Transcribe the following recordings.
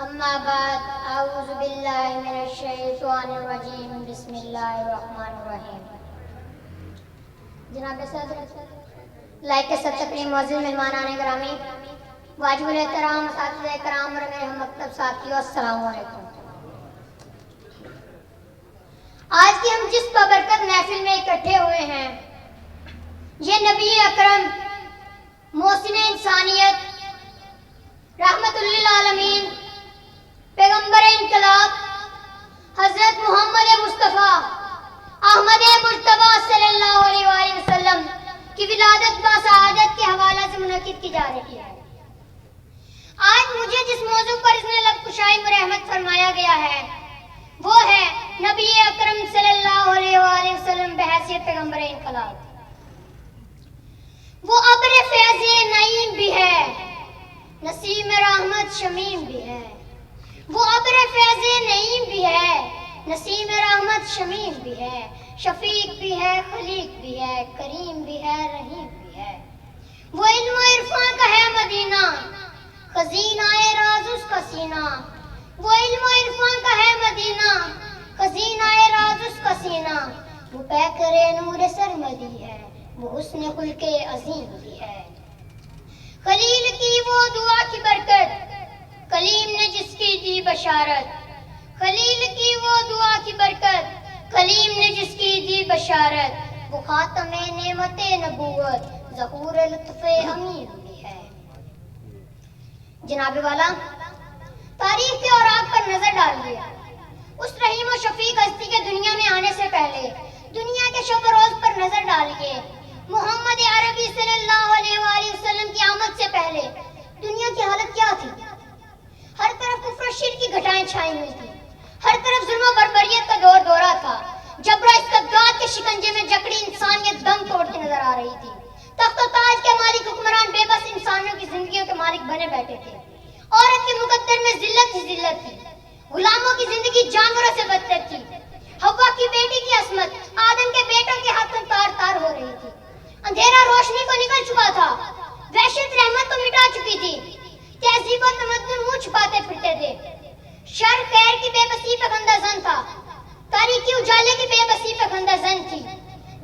اما بعد اعوذ باللہ من الشیطان الرجیم بسم اللہ الرحمن الرحیم۔ جناب صدر، لائق سب تکریم معزز مہمانان گرامی، واجب الاحترام اساتذہ کرام اور میرے ہم مکتب ساتھیوں، السلام علیکم۔ آج کی ہم جس بابرکت محفل میں اکٹھے ہوئے ہیں، یہ نبی اکرم محسن انسانیت رحمت للعالمین پیغمبر انقلاب حضرت محمد مصطفیٰ احمد مجتبیٰ صلی اللہ علیہ وآلہ وسلم کی ولادت با سعادت کے حوالے سے منعقد کی جا رہی ہے۔ آج مجھے جس موضوع پر اس نے لب کشائی مرحمت فرمایا گیا ہے وہ ہے نبی اکرم صلی اللہ علیہ وآلہ وسلم بحیثیت پیغمبر انقلاب۔ وہ ابر فیض نعیم بھی ہے، نسیم رحمت شمیم بھی ہے۔ وہ ابر فیض نعیم بھی ہے، نسیم رحمت شمیم بھی ہے۔ شفیق بھی ہے، خلیق بھی ہے، کریم بھی ہے، رحیم بھی ہے۔ وہ علم و عرفان کا ہے مدینہ، خزینہ راز اس کا سینہ۔ وہ علم و عرفان کا ہے مدینہ، خزینہ راز اس کا سینہ۔ وہ پیکر نور سرمدی ہے، وہ حسن خلق عظیم بھی ہے۔ خلیل کی وہ دعا کی برکت، کلیم نے جس کی دی بشارت۔ خلیل کی وہ دعا کی برکت، کلیم نے جس کی دی بشارت۔ وہ خاتم نعمت نبوت، ظہور لطف امین بھی ہے۔ جناب والا، تاریخ کے اوراق پر نظر ڈالیے۔ اس رحیم و شفیق ہستی کے دنیا میں آنے سے پہلے دنیا کے شب و روز پر نظر ڈالیے۔ محمد عربی صلی اللہ علیہ وآلہ وسلم کی آمد سے پہلے دنیا کی حالت کیا تھی؟ ہر طرف کفر و شرک کی گھٹائیں چھائی ہوئی تھی، ہر طرف ظلم و بربریت کا دور دورہ تھا۔ جبر و استبداد کے شکنجے میں جکڑی انسانیت دم توڑتی نظر آ رہی تھی۔ تخت و تاج کے مالک حکمران بے بس انسانوں کی زندگیوں کے مالک بنے بیٹھے تھے۔ عورت کے مقدر میں ذلت ہی ذلت تھی، غلاموں کی زندگی جانوروں سے بدتر تھی۔ حوا کی بیٹی کی عصمت آدم کے بیٹوں کے ہاتھوں تار تار ہو رہی تھی۔ اندھیرا روشنی کو نکل چکا تھا، وحشت رحمت کو مٹا چکی تھی۔ تہذیب و تمدن منہ چھپاتے پھرتے تھے۔ شر خیر کی بے بسی پہ خندہ زن تھا، تاریکی اجالے کی بے بسی پہ خندہ زن تھی،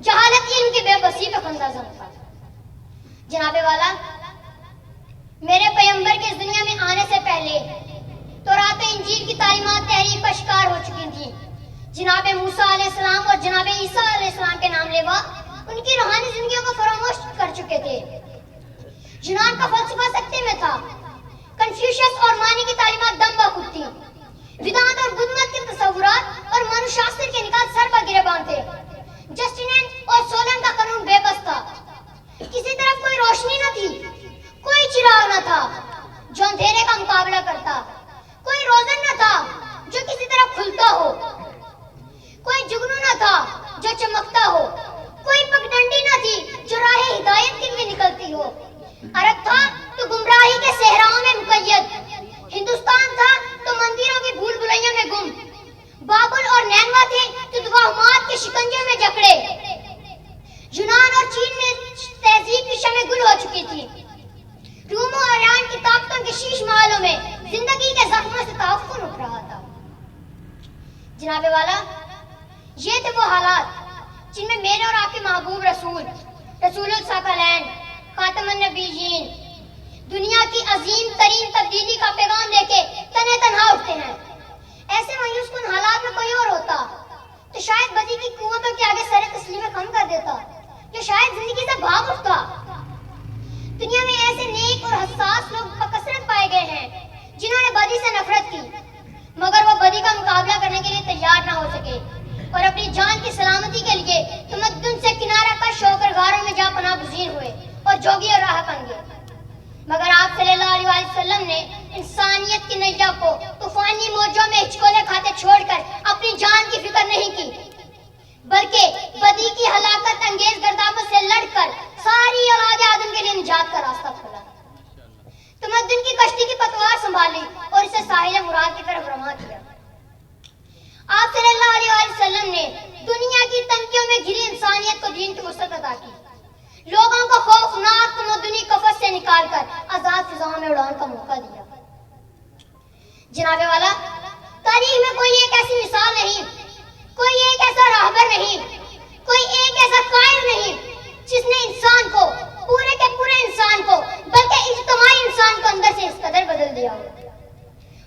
جہالت علم کی بے بسی پہ خندہ زن تھا۔ جناب والا، میرے پیغمبر کے اس دنیا میں آنے سے پہلے تورات و انجیل کی تعلیمات تحریف کا شکار ہو چکی تھیں۔ جناب موسیٰ علیہ السلام اور جناب عیسیٰ علیہ السلام کے نام لیوا ان کی روحانی زندگیوں کو فراموش کر چکے تھے۔ یونان کا فلسفہ سکتے میں تھا، کنفیوشس اور مانی کی تعلیمات دم بخود تھیں۔ ویدانت اور بدھ مت کے تصورات اور منو شاستر کے نکات سر پر گربان تھے۔ جسٹینین اور سولن کا قانون بے بس تھا۔ کسی طرف کوئی روشنی نہ تھی، کوئی چراغ نہ تھا جو اندھیرے کا مقابلہ کرتا، کوئی روزن نہ تھا جو کسی طرف کھلتا ہو، کوئی جگنو نہ تھا جو چمکتا ہو، کوئی پگڈنڈی نہ تھی جو راہ ہدایت کے لیے نکلتی ہو۔ عرب تھا تو گمراہی کے صحراؤں میں مقید، ہندوستان تھا تو مندروں کی بھول بھلائیوں میں گم، بابل اور نینوا تھے تو توہمات کے شکنجے میں جکڑے۔ یونان اور چین میں تہذیب کی شمع گل ہو چکی تھی۔ روم و ایران کی طاقتوں کے شیش محلوں میں زندگی کے زخموں سے تعفن اٹھ رہا تھا۔ جناب والا، یہ تھے وہ حالات جن میں میرے اور آپ کے محبوب رسول الثقلین خاتم النبیین دنیا کی عظیم ترین تبدیلی کا پیغام لے کے تنہ تنہا اٹھتے ہیں۔ ایسے مایوس کن حالات میں کوئی اور ہوتا تو شاید بدی کی قوتوں کے آگے سر تسلیم خم کر دیتا، یا شاید زندگی سے بھاگ اٹھتا۔ دنیا میں ایسے نیک اور حساس لوگ بکثرت پائے گئے ہیں جنہوں نے بدی سے نفرت کی، مگر وہ بدی کا مقابلہ کرنے کے لیے تیار نہ ہو سکے اور اپنی جان کی سلامتی کے لیے تمدن سے کنارہ کش ہو کر غاروں میں جا پناہ گزین ہوئے اور جوگی اور راہ بن گئے۔ مگر آپ صلی اللہ علیہ وسلم نے انسانیت کی نیا کو طوفانی موجوں میں ہچکولے کھاتے چھوڑ کر اپنی جان کی فکر نہیں کی، بلکہ بدی کی ہلاکت انگیز گردابوں سے لڑ کر ساری اولاد آدم کے لیے نجات کا راستہ کھولا۔ تمدن کی کشتی کی پتوار سنبھالی اور اسے ساحل مراد کی طرف رواں کیا۔ آپ صلی اللہ علیہ وسلم نے دنیا کی تنگیوں میں گھری انسانیت کو دین کی وسعت عطا کی، لوگوں کو خوفناک تمدنی قفس سے نکال کر آزاد فضاؤں میں اڑان کا موقع دیا۔ جناب والا، تاریخ میں کوئی ایک ایسی مثال نہیں، کوئی ایک ایسا راہبر نہیں، کوئی ایک ایسا قائد نہیں جس نے انسان کو، پورے کے پورے انسان کو، بلکہ اجتماعی انسان کو اندر سے اس قدر بدل دیا ہو۔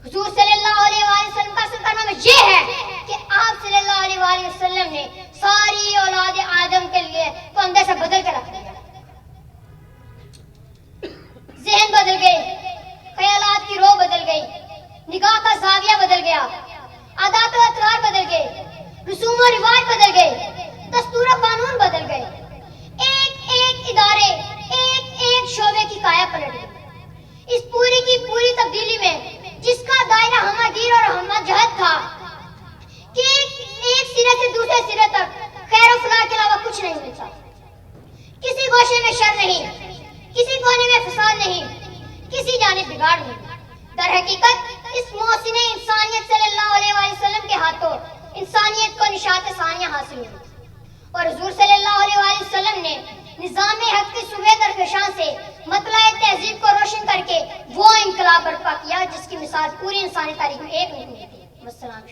حضور صلی اللہ علیہ وآلہ وسلم کا اصل کارنامہ یہ ہے کہ آپ صلی اللہ علیہ وآلہ وسلم نے ساری اولاد آدم کے لیے کو اندر سے بدل کے رکھ دیا۔ ذہن بدل گئے، خیالات کی رو بدل گئی، نگاہ کا زاویہ بدل گیا، عادات و اطوار بدل گئے، رسوم و رواج بدل گئے، دستور و قانون بدل گئے، ایک ایک ادارے، ایک ایک شعبے کی کایا پلٹ گئی۔ اس پوری کی پوری تبدیلی میں جس کا دائرہ ہمہ اور ہمہ جہت تھا کہ ایک سرے سے دوسرے سرے تک خیر و فلاح کے علاوہ کچھ نہیں ملتا، کسی گوشے میں شر نہیں، کسی کونے میں فساد نہیں، کسی جانب بگاڑ نہیں۔ در حقیقت اس محسن انسانیت صلی اللہ علیہ وآلہ وسلم کے ہاتھوں انسانیت کو نشاط ثانیہ حاصل ہوئی، اور حضور صلی اللہ علیہ وآلہ وسلم نے نظام حق کی صبح درخشاں سے مطلع تہذیب کو روشن کر کے وہ انقلاب برپا کیا جس کی مثال پوری انسانی تاریخ میں ایک نہیں ہوئی تھی۔ والسلام۔